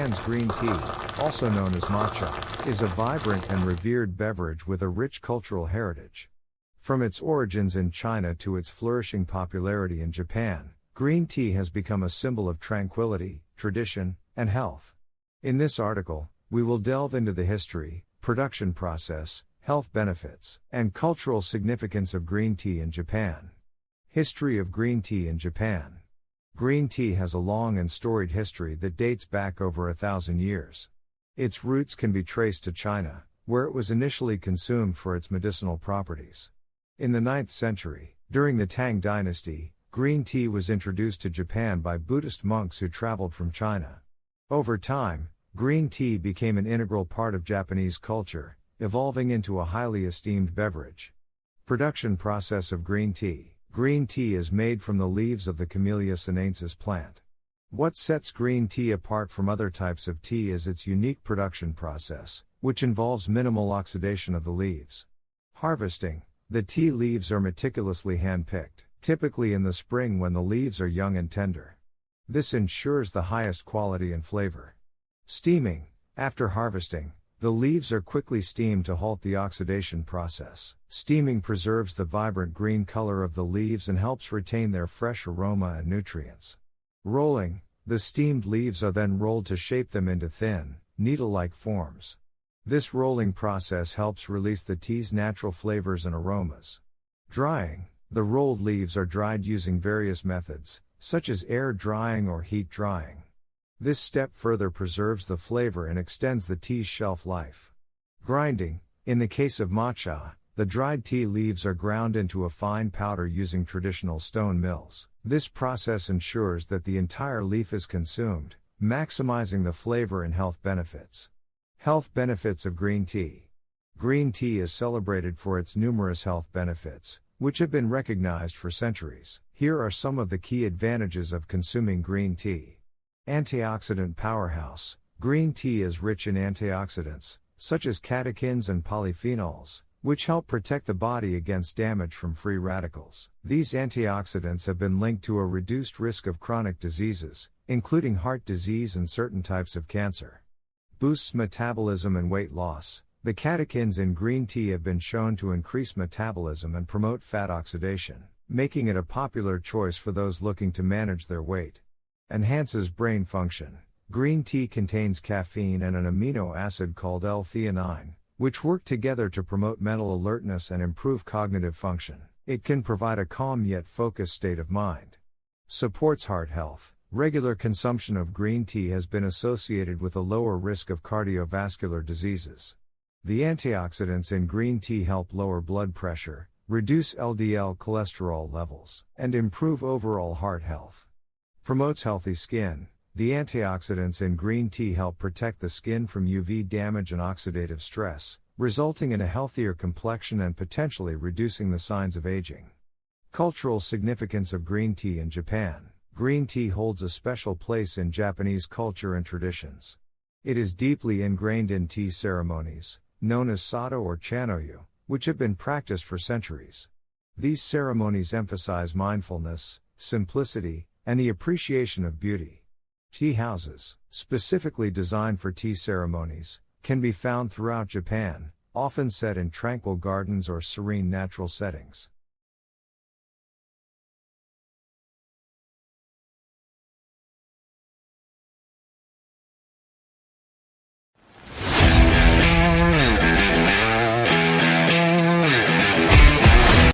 Japan's green tea, also known as matcha, is a vibrant and revered beverage with a rich cultural heritage. From its origins in China to its flourishing popularity in Japan, green tea has become a symbol of tranquility, tradition, and health. In this article, we will delve into the history, production process, health benefits, and cultural significance of green tea in Japan. History of green tea in Japan. Green tea has a long and storied history that dates back over 1,000 years. Its roots can be traced to China, where it was initially consumed for its medicinal properties. In the 9th century, during the Tang dynasty, green tea was introduced to Japan by Buddhist monks who traveled from China. Over time, green tea became an integral part of Japanese culture, evolving into a highly esteemed beverage. Production process of green tea. Green tea is made from the leaves of the Camellia sinensis plant. What sets green tea apart from other types of tea is its unique production process, which involves minimal oxidation of the leaves. Harvesting. The tea leaves are meticulously hand-picked, typically in the spring when the leaves are young and tender. This ensures the highest quality and flavor. Steaming. After harvesting, the leaves are quickly steamed to halt the oxidation process. Steaming preserves the vibrant green color of the leaves and helps retain their fresh aroma and nutrients. Rolling. The steamed leaves are then rolled to shape them into thin, needle-like forms. This rolling process helps release the tea's natural flavors and aromas. Drying. The rolled leaves are dried using various methods, such as air drying or heat drying. This step further preserves the flavor and extends the tea's shelf life. Grinding. In the case of matcha, the dried tea leaves are ground into a fine powder using traditional stone mills. This process ensures that the entire leaf is consumed, maximizing the flavor and health benefits. Health benefits of green tea. Green tea is celebrated for its numerous health benefits, which have been recognized for centuries. Here are some of the key advantages of consuming green tea. Antioxidant powerhouse. Green tea is rich in antioxidants, such as catechins and polyphenols, which help protect the body against damage from free radicals. These antioxidants have been linked to a reduced risk of chronic diseases, including heart disease and certain types of cancer. Boosts metabolism and weight loss. The catechins in green tea have been shown to increase metabolism and promote fat oxidation, making it a popular choice for those looking to manage their weight. Enhances brain function. Green tea contains caffeine and an amino acid called L-theanine, which work together to promote mental alertness and improve cognitive function. It can provide a calm yet focused state of mind. Supports heart health. Regular consumption of green tea has been associated with a lower risk of cardiovascular diseases. The antioxidants in green tea help lower blood pressure, reduce LDL cholesterol levels, and improve overall heart health. Promotes healthy skin. The antioxidants in green tea help protect the skin from UV damage and oxidative stress, resulting in a healthier complexion and potentially reducing the signs of aging. Cultural significance of green tea in Japan. Green tea holds a special place in Japanese culture and traditions. It is deeply ingrained in tea ceremonies, known as Sato or Chanoyu, which have been practiced for centuries. These ceremonies emphasize mindfulness, simplicity, and the appreciation of beauty. Tea houses, specifically designed for tea ceremonies, can be found throughout Japan, often set in tranquil gardens or serene natural settings.